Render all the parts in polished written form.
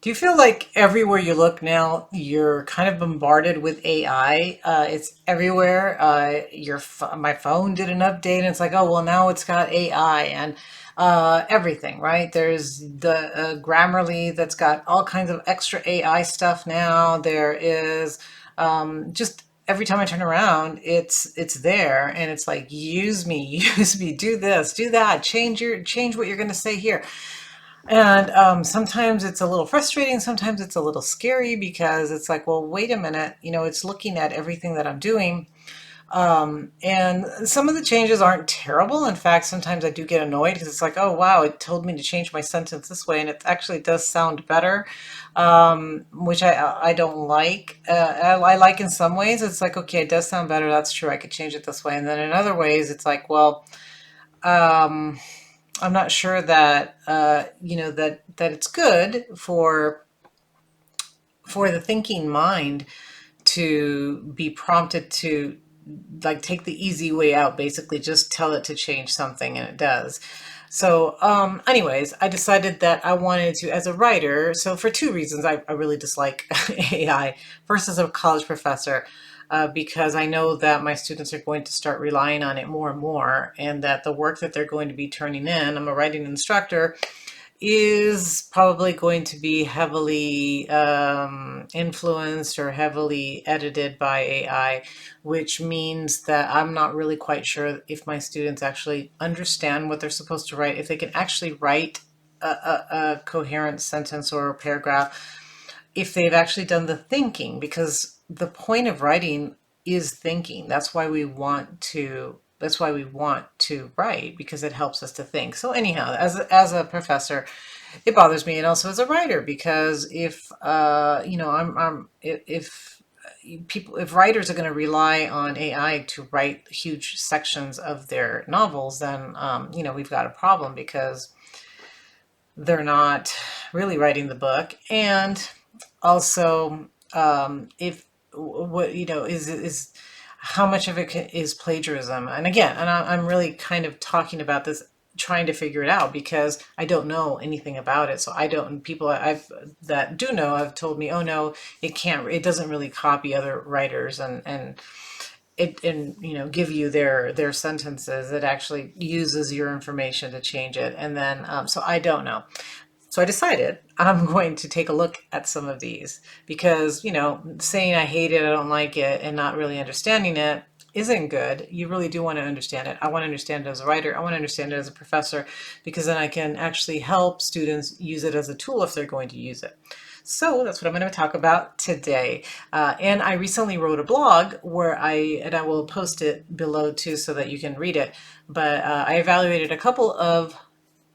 Do you feel like everywhere you look now, you're kind of bombarded with AI? It's everywhere. My phone did an update, and it's like, oh well, now it's got AI and everything, right? There's the Grammarly that's got all kinds of extra AI stuff now. There is just every time I turn around, it's there, and it's like, use me, use me, do this, do that, change what you're going to say here. And sometimes it's a little frustrating. Sometimes it's a little scary because it's like, well, wait a minute, it's looking at everything that I'm doing. And some of the changes aren't terrible. In fact, sometimes I do get annoyed because it's like, oh, wow, it told me to change my sentence this way. And it actually does sound better, which I don't like. I like in some ways. It's like, okay, it does sound better. That's true. I could change it this way. And then in other ways, it's like, well, um, I'm not sure that that it's good for the thinking mind to be prompted to like take the easy way out, basically just tell it to change something and it does. So anyways, I decided that I wanted to, as a writer, so for two reasons I really dislike AI. First, as a college professor, because I know that my students are going to start relying on it more and more, and that the work that they're going to be turning in, I'm a writing instructor, is probably going to be heavily influenced or heavily edited by AI, which means that I'm not really quite sure if my students actually understand what they're supposed to write, if they can actually write a coherent sentence or a paragraph, if they've actually done the thinking, because the point of writing is thinking. That's why we want to write, because it helps us to think. So anyhow, as a professor, it bothers me, and also as a writer, because if if writers are going to rely on AI to write huge sections of their novels, then we've got a problem, because they're not really writing the book. And also, if what is how much of it is plagiarism. And again, I'm really kind of talking about this, trying to figure it out, because I don't know anything about it. So I don't, and people that do know have told me, oh no, it doesn't really copy other writers and give you their sentences. It actually uses your information to change it. And then so I don't know. So I decided I'm going to take a look at some of these, because, saying I hate it, I don't like it, and not really understanding it isn't good. You really do want to understand it. I want to understand it as a writer. I want to understand it as a professor, because then I can actually help students use it as a tool if they're going to use it. So that's what I'm going to talk about today. And I recently wrote a blog and I will post it below too, so that you can read it. But I evaluated a couple of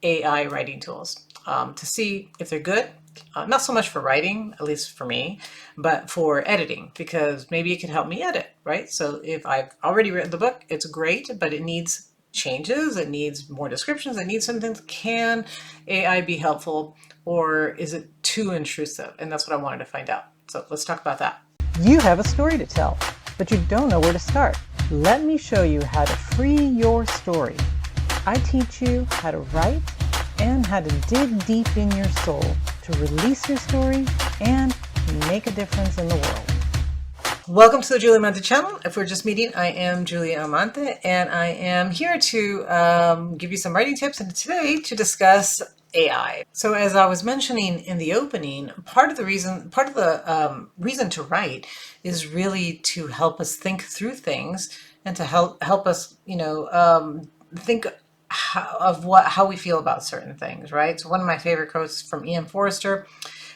AI writing tools to see if they're good. Not so much for writing, at least for me, but for editing, because maybe it can help me edit, right? So if I've already written the book, it's great, but it needs changes, it needs more descriptions, it needs something. Can AI be helpful, or is it too intrusive? And that's what I wanted to find out. So let's talk about that. You have a story to tell, but you don't know where to start. Let me show you how to free your story. I teach you how to write and how to dig deep in your soul to release your story and make a difference in the world. Welcome to the Julia Amante channel. If we're just meeting, I am Julia Amante, and I am here to give you some writing tips, and today to discuss AI. So as I was mentioning in the opening, part of the reason to write is really to help us think through things, and to help us, think how we feel about certain things, right? So one of my favorite quotes from E.M. Forster,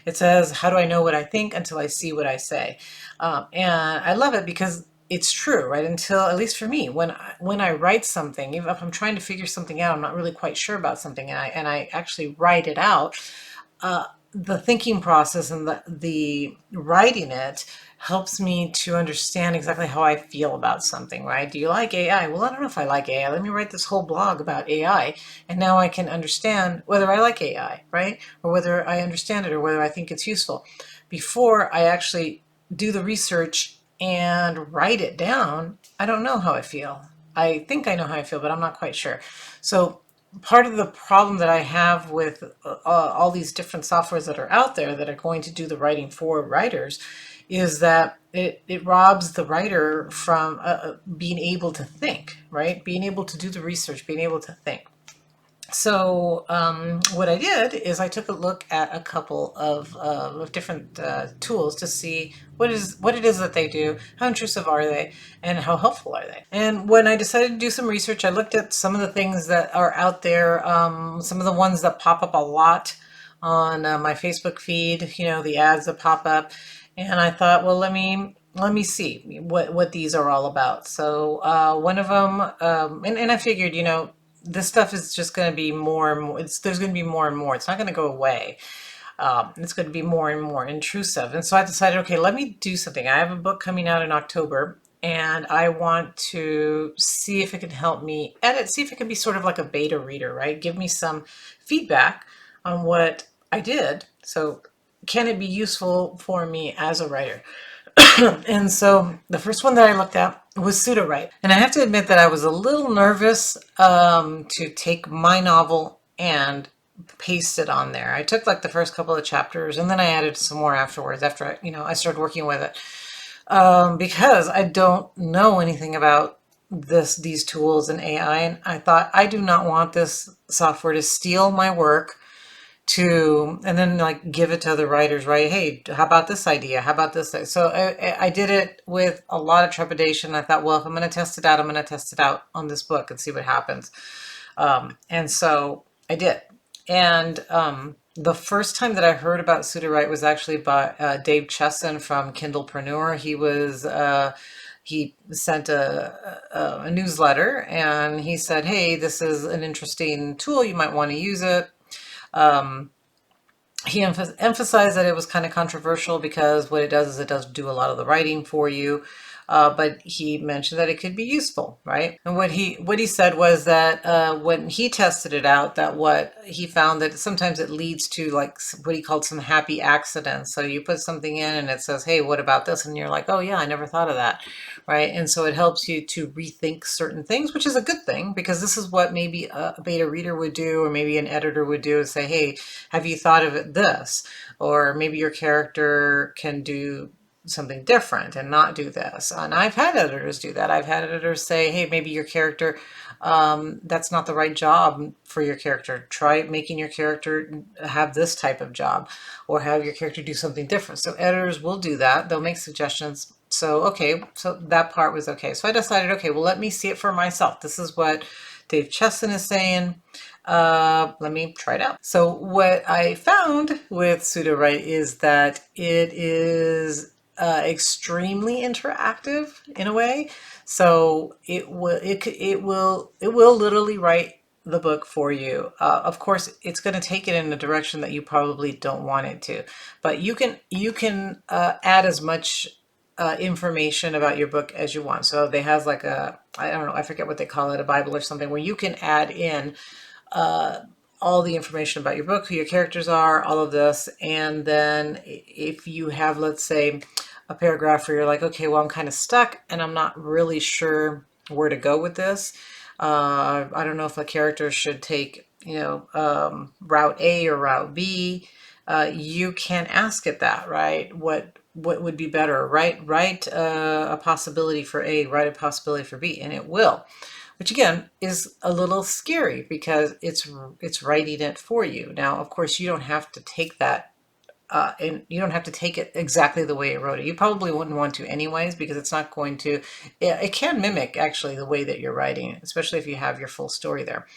it says, "How do I know what I think until I see what I say?" And I love it, because it's true, right? Until, at least for me, when I write something, even if I'm trying to figure something out, I'm not really quite sure about something, and I actually write it out, the thinking process and the writing it helps me to understand exactly how I feel about something, right? Do you like AI? Well, I don't know if I like AI. Let me write this whole blog about AI, and now I can understand whether I like AI, right? Or whether I understand it, or whether I think it's useful. Before I actually do the research and write it down, I don't know how I feel. I think I know how I feel, but I'm not quite sure. So part of the problem that I have with all these different softwares that are out there that are going to do the writing for writers is that it robs the writer from being able to think, right? Being able to do the research, being able to think. So what I did is I took a look at a couple of different tools to see what it is that they do, how intrusive are they, and how helpful are they. And when I decided to do some research, I looked at some of the things that are out there, some of the ones that pop up a lot on my Facebook feed, you know, the ads that pop up, and I thought, well, let me see what these are all about. So one of them, and I figured, you know, this stuff is just going to be more and more. There's going to be more and more. It's not going to go away. It's going to be more and more intrusive. And so I decided, okay, let me do something. I have a book coming out in October, and I want to see if it can help me edit, see if it can be sort of like a beta reader, right? Give me some feedback on what I did. So can it be useful for me as a writer? And so the first one that I looked at was Sudowrite. And I have to admit that I was a little nervous to take my novel and paste it on there. I took like the first couple of chapters and then I added some more afterwards after I started working with it because I don't know anything about these tools and AI. And I thought, I do not want this software to steal my work and then like give it to other writers, right? Hey, how about this idea? How about this? So I did it with a lot of trepidation. I thought, well, if I'm going to test it out, I'm going to test it out on this book and see what happens. And so I did. And the first time that I heard about Sudowrite was actually by Dave Chesson from Kindlepreneur. He sent a newsletter and he said, hey, this is an interesting tool. You might want to use it. He emphasized that it was kind of controversial because what it does is it does do a lot of the writing for you. But he mentioned that it could be useful, right? And what he said was that when he tested it out, that what he found that sometimes it leads to like what he called some happy accidents. So you put something in and it says, hey, what about this? And you're like, oh yeah, I never thought of that, right? And so it helps you to rethink certain things, which is a good thing because this is what maybe a beta reader would do, or maybe an editor would do, is say, hey, have you thought of it this? Or maybe your character can do something different and not do this. And I've had editors do that. I've had editors say, hey, maybe your character, that's not the right job for your character. Try making your character have this type of job, or have your character do something different. So editors will do that. They'll make suggestions. So, okay, so that part was okay. So I decided, okay, well, let me see it for myself. This is what Dave Chesson is saying. Let me try it out. So what I found with Sudowrite is that it is extremely interactive in a way. So it will literally write the book for you. Of course, it's going to take it in a direction that you probably don't want it to, but you can add as much information about your book as you want. So they has like I don't know, I forget what they call it, a Bible or something, where you can add in all the information about your book, who your characters are, all of this. And then if you have, let's say, a paragraph where you're like, okay, well, I'm kind of stuck and I'm not really sure where to go with this. I don't know if a character should take, route A or route B. You can ask it that, right? What would be better? Write a possibility for A, write a possibility for B, and it will. Which again is a little scary because it's writing it for you. Now, of course, you don't have to take that and you don't have to take it exactly the way it wrote it. You probably wouldn't want to anyways, because it's not going to, it can mimic actually the way that you're writing it, especially if you have your full story there.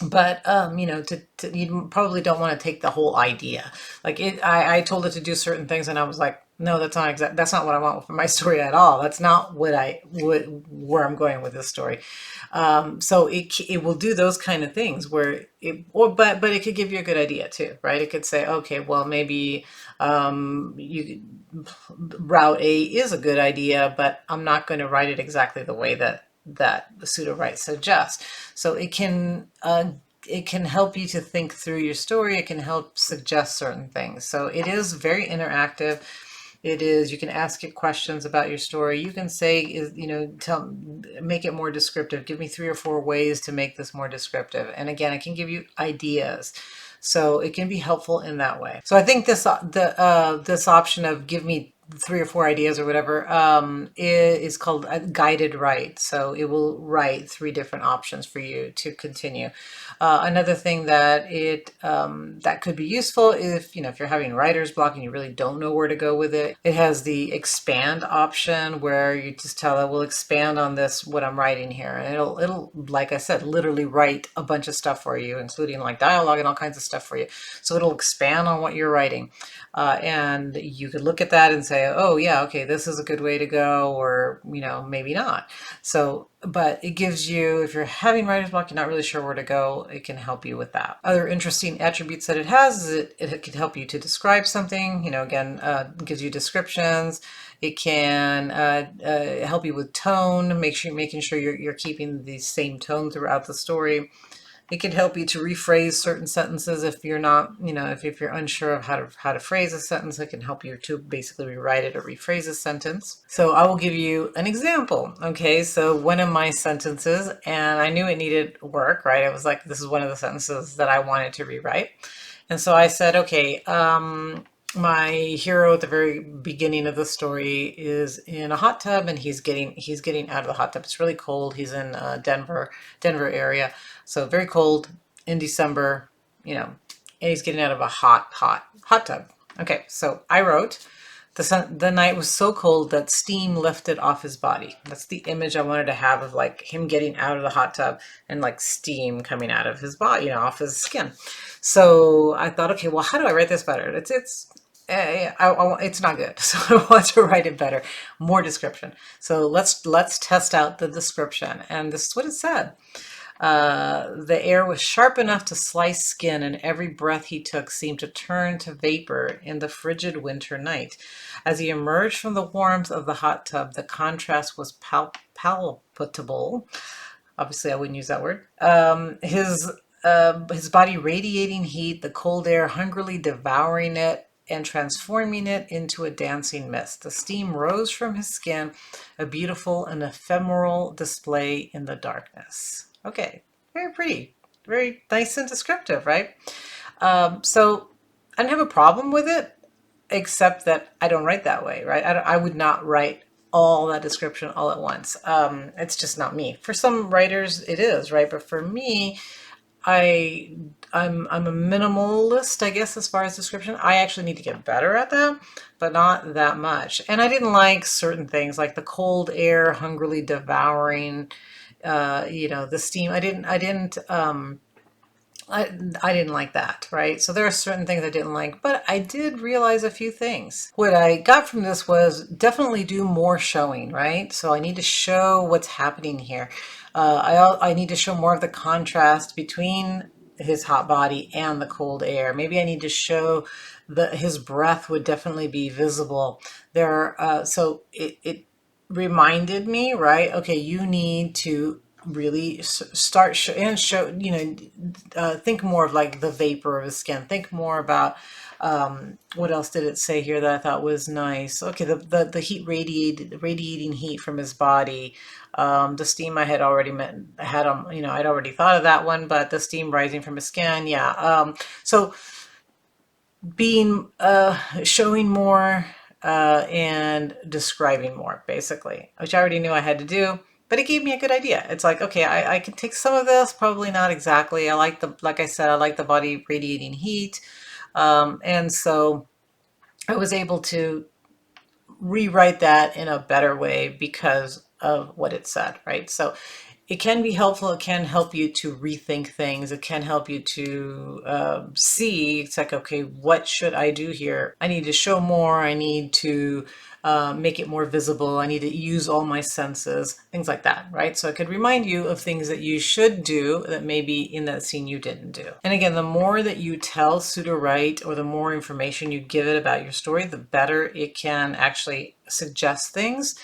But you probably don't want to take the whole idea. Like I told it to do certain things, and I was like, no, that's not what I want for my story at all. That's not where I'm going with this story. So it will do those kind of things where but it could give you a good idea too, right? It could say, okay, well, maybe route A is a good idea, but I'm not going to write it exactly the way that the Sudowrite suggests. So it can help you to think through your story. It can help suggest certain things. So it is very interactive. It is, you can ask it questions about your story. You can say, make it more descriptive. Give me 3 or 4 ways to make this more descriptive. And again, it can give you ideas. So it can be helpful in that way. So I think this option of give me 3 or 4 ideas or whatever is called a guided write. So it will write 3 different options for you to continue. Another thing that that could be useful if you're having writer's block and you really don't know where to go with it. It has the expand option where you just tell it, we'll expand on this, what I'm writing here, and it'll like I said, literally write a bunch of stuff for you, including like dialogue and all kinds of stuff for you. So it'll expand on what you're writing. And you could look at that and say, oh yeah, okay, this is a good way to go, or maybe not. So, but it gives you, if you're having writer's block, you're not really sure where to go, it can help you with that. Other interesting attributes that it has is it can help you to describe something. Again, gives you descriptions. It can help you with tone, making sure you're keeping the same tone throughout the story. It can help you to rephrase certain sentences if you're not, if you're unsure of how to phrase a sentence. It can help you to basically rewrite it or rephrase a sentence. So I will give you an example. Okay, so one of my sentences, and I knew it needed work, right? I was like, this is one of the sentences that I wanted to rewrite. And so I said, okay, my hero at the very beginning of the story is in a hot tub, and he's getting out of the hot tub. It's really cold. He's in Denver area, so very cold in December, and he's getting out of a hot tub. Okay, so I wrote, the night was so cold that steam lifted off his body. That's the image I wanted to have of like him getting out of the hot tub and like steam coming out of his body, off his skin. So I thought, okay, well, how do I write this better? It's not good. So I want to write it better, more description. So let's test out the description. And this is what it said. The air was sharp enough to slice skin, and every breath he took seemed to turn to vapor in the frigid winter night. As he emerged from the warmth of the hot tub, the contrast was palpable. Obviously, I wouldn't use that word. His body radiating heat, the cold air hungrily devouring it and transforming it into a dancing mist. The steam rose from his skin, a beautiful and ephemeral display in the darkness. Okay, very pretty, very nice and descriptive, right? So I don't have a problem with it, except that I don't write that way, right? I would not write all that description all at once. It's just not me. For some writers, it is, right? But for me, I'm a minimalist, I guess, as far as description. I actually need to get better at that, but not that much. And I didn't like certain things, like the cold air hungrily devouring, the steam. I didn't like that, right? So there are certain things I didn't like, but I did realize a few things. What I got from this was definitely do more showing, right? So I need to show what's happening here. I need to show more of the contrast between his hot body and the cold air. Maybe I need to show his breath would definitely be visible there. So it reminded me, right? Okay, you need to really start think more of like the vapor of his skin. Think more about what else did it say here that I thought was nice? Okay, the heat radiating heat from his body. The steam I had already I'd already thought of that one, but the steam rising from his skin, yeah. So being showing more and describing more, basically, which I already knew I had to do. But it gave me a good idea. It's like, okay, I can take some of this, probably not exactly. Like I said, I like the body radiating heat. And so I was able to rewrite that in a better way because of what it said, right? So it can be helpful. It can help you to rethink things. It can help you to see, it's like, okay, what should I do here? I need to show more. I need to make it more visible. I need to use all my senses, things like that, right? So it could remind you of things that you should do that maybe in that scene you didn't do. And again, the more that you tell Sudowrite or the more information you give it about your story, the better it can actually suggest things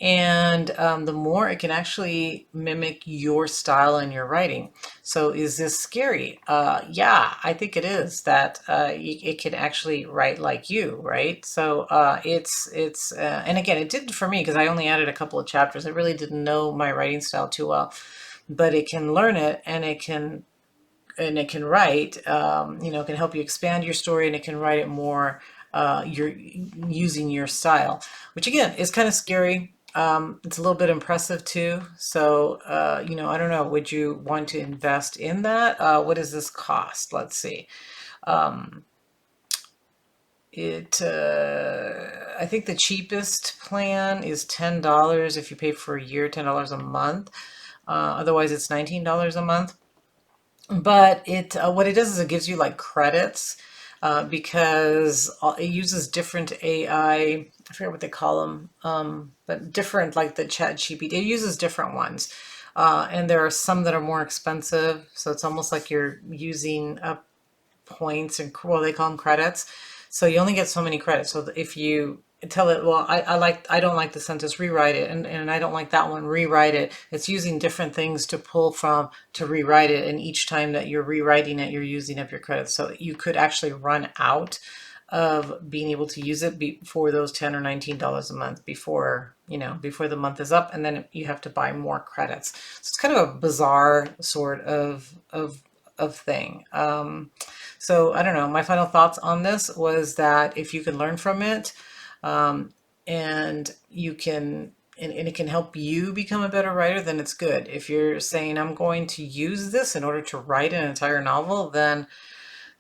And the more it can actually mimic your style and your writing. So is this scary? Yeah, I think it is, that it can actually write like you, right? So and again, it didn't for me because I only added a couple of chapters. I really didn't know my writing style too well, but it can learn it, and it can write, it can help you expand your story, and it can write it more, you're using your style, which again is kind of scary. It's a little bit impressive too. So, I don't know, would you want to invest in that? What does this cost? Let's see. I think the cheapest plan is $10 if you pay for a year, $10 a month. Otherwise, it's $19 a month. But what it does is it gives you like credits, because it uses different AI. I forget what they call them, but different, like the Chat GPT. It uses different ones, and there are some that are more expensive. So it's almost like you're using up points, and well, they call them credits. So you only get so many credits. So if you tell it, well, I don't like the sentence, rewrite it, and I don't like that one, rewrite it. It's using different things to pull from to rewrite it, and each time that you're rewriting it, you're using up your credits. So you could actually run out of being able to use it before those $10 or $19 a month, before the month is up, and then you have to buy more credits. So it's kind of a bizarre sort of thing. So I don't know. My final thoughts on this was that if you can learn from it, and you can, and it can help you become a better writer, then it's good. If you're saying, I'm going to use this in order to write an entire novel, then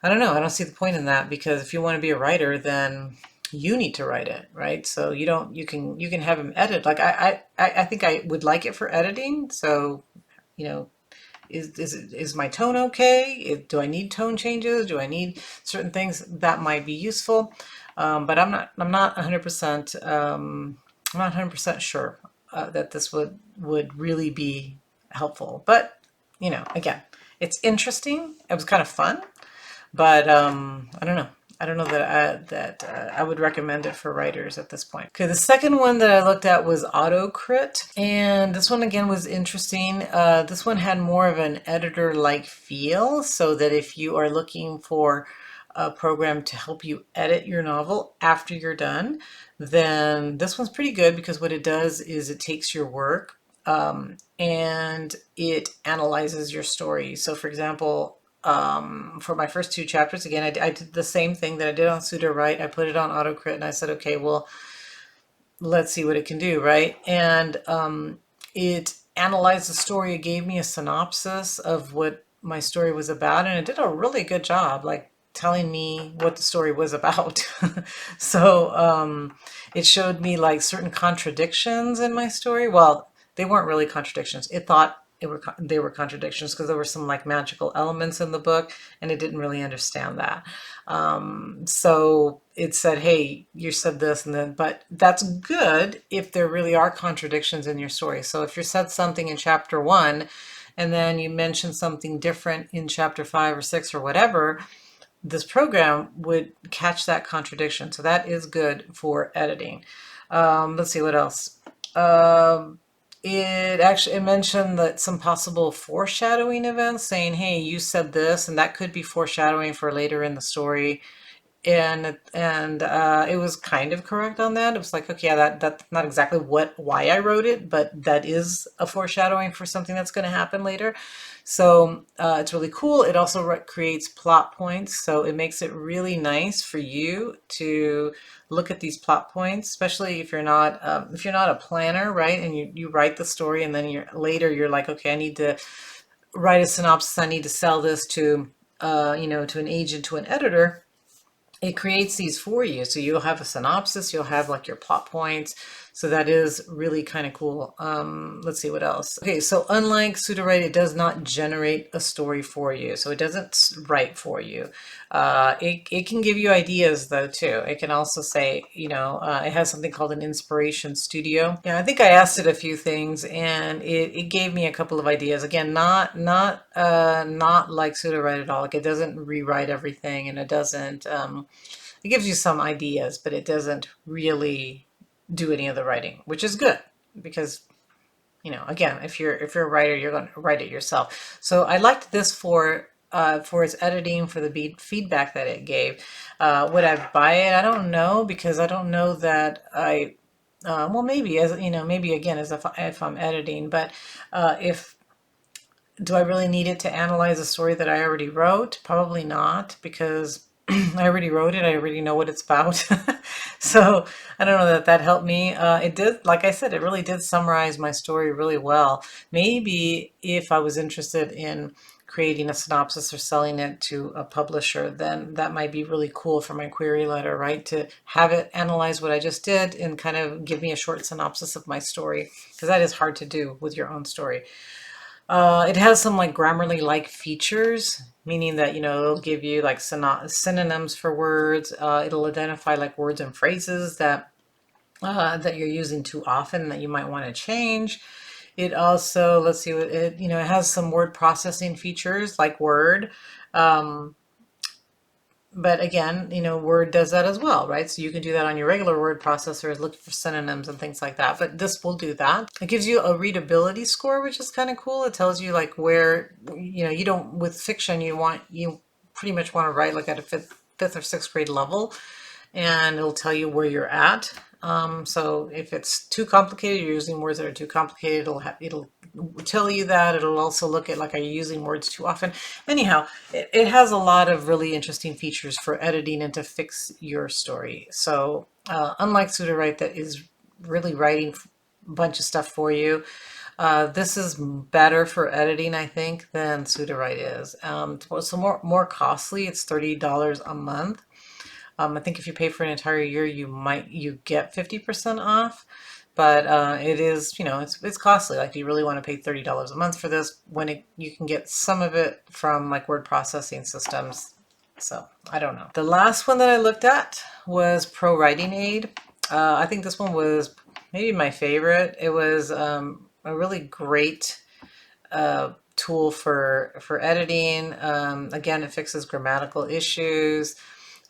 I don't know. I don't see the point in that, because if you want to be a writer, then you need to write it, right? So you can have him edit. Like I think I would like it for editing. So, you know, is my tone okay? Do I need tone changes? Do I need certain things that might be useful? But I'm not 100%. I'm not 100% sure that this would really be helpful. But again, it's interesting. It was kind of fun, but I don't know. I don't know that I would recommend it for writers at this point. Okay, the second one that I looked at was Autocrit, and this one again was interesting. This one had more of an editor-like feel, so that if you are looking for a program to help you edit your novel after you're done, then this one's pretty good, because what it does is it takes your work, and it analyzes your story. So for example, for my first two chapters, again, I did the same thing that I did on Sudowrite. I put it on Autocrit, and I said, okay, well, let's see what it can do, right? And it analyzed the story. It gave me a synopsis of what my story was about, and it did a really good job, like telling me what the story was about. So it showed me like certain contradictions in my story. Well, they weren't really contradictions. It thought they were contradictions, because there were some like magical elements in the book, and it didn't really understand that. So it said, hey, you said this, and then, but that's good if there really are contradictions in your story. So if you said something in chapter 1, and then you mention something different in chapter 5 or 6 or whatever, this program would catch that contradiction. So that is good for editing. Let's see what else. It mentioned that some possible foreshadowing events, saying, hey, you said this, and that could be foreshadowing for later in the story. And it was kind of correct on that. It was like, okay, yeah, that's not exactly why I wrote it, but that is a foreshadowing for something that's going to happen later. So it's really cool. It also creates plot points, so it makes it really nice for you to look at these plot points, especially if you're not a planner, right? And you write the story, and then you're like, okay, I need to write a synopsis. I need to sell this to to an agent, to an editor. It creates these for you. So you'll have a synopsis, you'll have like your plot points. So that is really kind of cool. Let's see what else. Okay, so unlike Sudowrite, it does not generate a story for you. So it doesn't write for you. It can give you ideas though too. It can also say, it has something called an inspiration studio. Yeah, I think I asked it a few things, and it gave me a couple of ideas. Again, not like Sudowrite at all. Like, it doesn't rewrite everything, and it doesn't. It gives you some ideas, but it doesn't really do any of the writing, which is good. because, you know, again, if you're a writer, you're going to write it yourself. So I liked this for its editing, for the feedback that it gave. Would I buy it? I don't know, because I don't know that I, well, maybe, as you know, maybe again, as if I'm editing, but if do I really need it to analyze a story that I already wrote? Probably not, because I already wrote it. I already know what it's about. So I don't know that that helped me. It did, like I said, it really did summarize my story really well. Maybe if I was interested in creating a synopsis or selling it to a publisher, then that might be really cool for my query letter, right? To have it analyze what I just did and kind of give me a short synopsis of my story, because that is hard to do with your own story. It has some like Grammarly-like features, meaning that, you know, it'll give you like synonyms for words. It'll identify like words and phrases that that you're using too often that you might want to change. It also, let's see what it, you know, it has some word processing features like Word. But again, you know, Word does that as well, right? So you can do that on your regular word processor, look for synonyms and things like that. But this will do that. It gives you a readability score, which is kind of cool. It tells you like where, you know, you don't, with fiction, you pretty much want to write like at a fifth or sixth grade level, and it'll tell you where you're at. So if it's too complicated, you're using words that are too complicated, it'll tell you that. It'll also look at like, are you using words too often? Anyhow, it has a lot of really interesting features for editing and to fix your story. So unlike Sudowrite, that is really writing a bunch of stuff for you, this is better for editing, I think, than Sudowrite is. So more costly. It's $30 a month. I think if you pay for an entire year, you get 50% off, but it is, you know, it's costly. Like, do you really want to pay $30 a month for this when you can get some of it from like word processing systems? So I don't know. The last one that I looked at was ProWritingAid. I think this one was maybe my favorite. It was a really great tool for editing. Again, it fixes grammatical issues.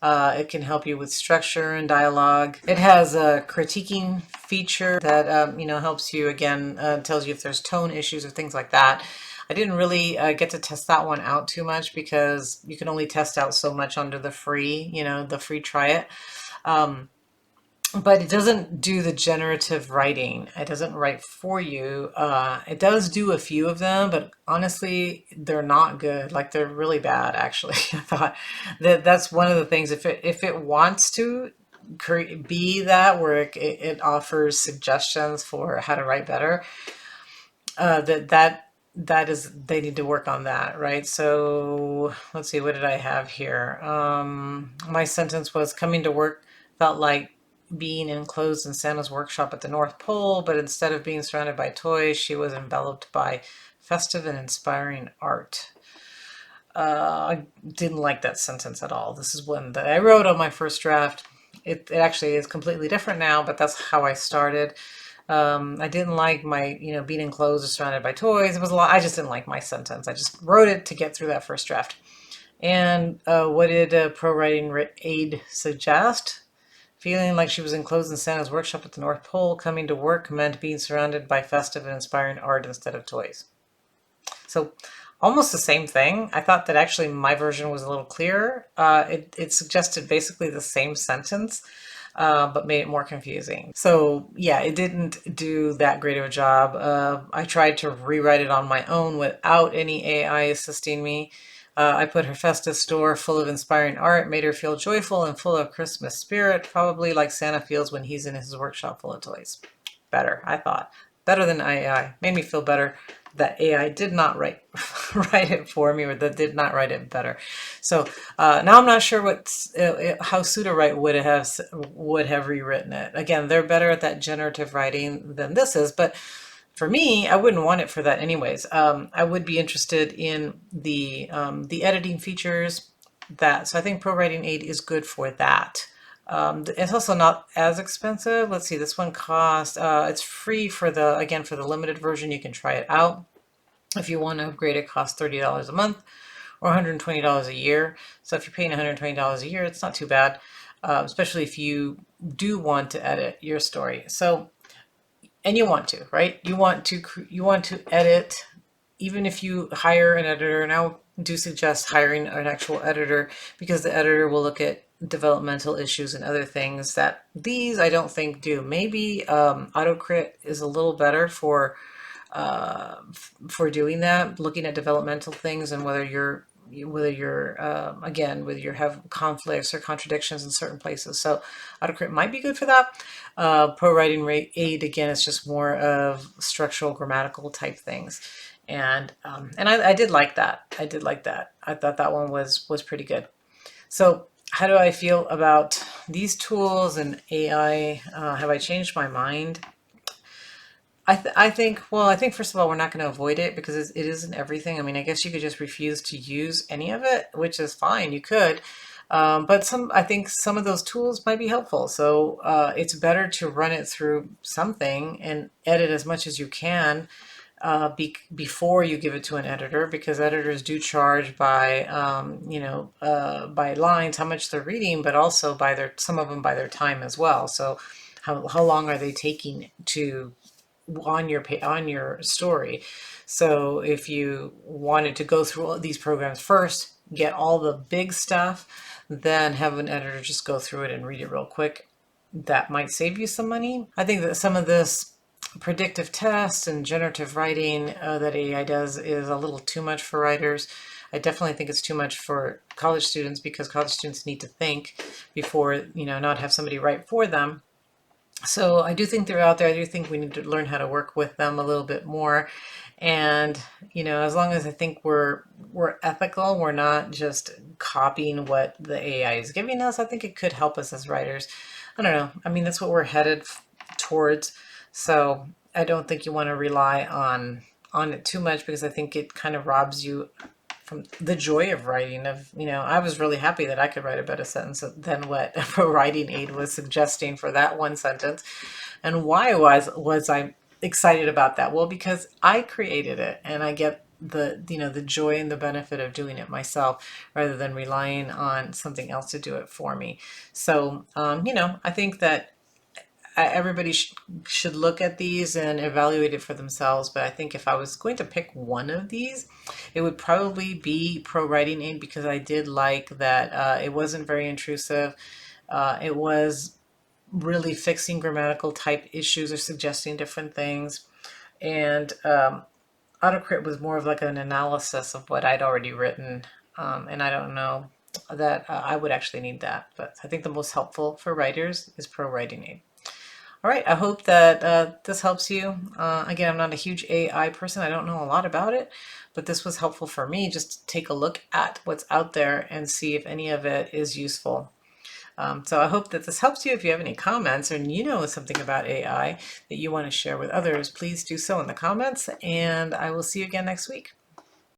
It can help you with structure and dialogue. It has a critiquing feature that you know, helps you, again, tells you if there's tone issues or things like that. I didn't really get to test that one out too much, because you can only test out so much under the free, you know, the free try it. But it doesn't do the generative writing. It doesn't write for you. It does do a few of them, but honestly, they're not good. Like, they're really bad, actually. I thought that's one of the things. If it wants to be that, where it offers suggestions for how to write better, that is, they need to work on that, right? So let's see, what did I have here? My sentence was, coming to work felt like being enclosed in Santa's workshop at the North Pole, but instead of being surrounded by toys, she was enveloped by festive and inspiring art. I didn't like that sentence at all. This is one that I wrote on my first draft. It actually is completely different now, but that's how I started. I didn't like my, you know, being enclosed or surrounded by toys. It was a lot. I just didn't like my sentence. I just wrote it to get through that first draft. And what did ProWritingAid suggest? Feeling like she was enclosed in Santa's workshop at the North Pole, coming to work meant being surrounded by festive and inspiring art instead of toys. So almost the same thing. I thought that actually my version was a little clearer. It suggested basically the same sentence, but made it more confusing. So yeah, it didn't do that great of a job. I tried to rewrite it on my own without any AI assisting me. I put her festive store full of inspiring art, made her feel joyful and full of Christmas spirit, probably like Santa feels when he's in his workshop full of toys. Better, I thought. Better than AI. Made me feel better that AI did not write it for me, or that did not write it better. So now I'm not sure how Sudowrite would have rewritten it. Again, they're better at that generative writing than this is, but for me, I wouldn't want it for that anyways. I would be interested in the editing features so I think ProWritingAid is good for that. It's also not as expensive. Let's see, this one cost, it's free for the limited version. You can try it out. If you want to upgrade, it costs $30 a month or $120 a year. So if you're paying $120 a year, it's not too bad, especially if you do want to edit your story. So and you want to, right? You want to edit, even if you hire an editor. And I do suggest hiring an actual editor, because the editor will look at developmental issues and other things that these I don't think do. Maybe Autocrit is a little better for doing that, looking at developmental things and whether you have conflicts or contradictions in certain places. So Autocrit might be good for that. ProWritingAid, again, is just more of structural, grammatical type things. And I did like that. I did like that. I thought that one was pretty good. So how do I feel about these tools and AI? Have I changed my mind? I think, well, I think first of all, we're not going to avoid it because it isn't everything. I mean, I guess you could just refuse to use any of it, which is fine. You could. But I think some of those tools might be helpful. So it's better to run it through something and edit as much as you can before you give it to an editor, because editors do charge by, by lines, how much they're reading, but also by some of them by their time as well. So how long are they taking to on your story. So if you wanted to go through all these programs first, get all the big stuff, then have an editor just go through it and read it real quick, that might save you some money. I think that some of this predictive tests and generative writing that AI does is a little too much for writers. I definitely think it's too much for college students, because college students need to think before, not have somebody write for them. So I do think they're out there. I do think we need to learn how to work with them a little bit more. And, as long as I think we're ethical, we're not just copying what the AI is giving us, I think it could help us as writers. I don't know. I mean, that's what we're headed towards. So I don't think you want to rely on it too much, because I think it kind of robs you from the joy of writing. I was really happy that I could write a better sentence than what ProWritingAid was suggesting for that one sentence. And why was I excited about that? Well, because I created it and I get the joy and the benefit of doing it myself, rather than relying on something else to do it for me. So, I think that everybody should look at these and evaluate it for themselves. But I think if I was going to pick one of these, it would probably be ProWritingAid, because I did like that it wasn't very intrusive. It was really fixing grammatical type issues or suggesting different things. And Autocrit was more of like an analysis of what I'd already written. And I don't know that I would actually need that. But I think the most helpful for writers is ProWritingAid. All right, I hope that this helps you. Again, I'm not a huge AI person. I don't know a lot about it, but this was helpful for me, just to take a look at what's out there and see if any of it is useful. So I hope that this helps you. If you have any comments, or you know something about AI that you want to share with others, please do so in the comments, and I will see you again next week.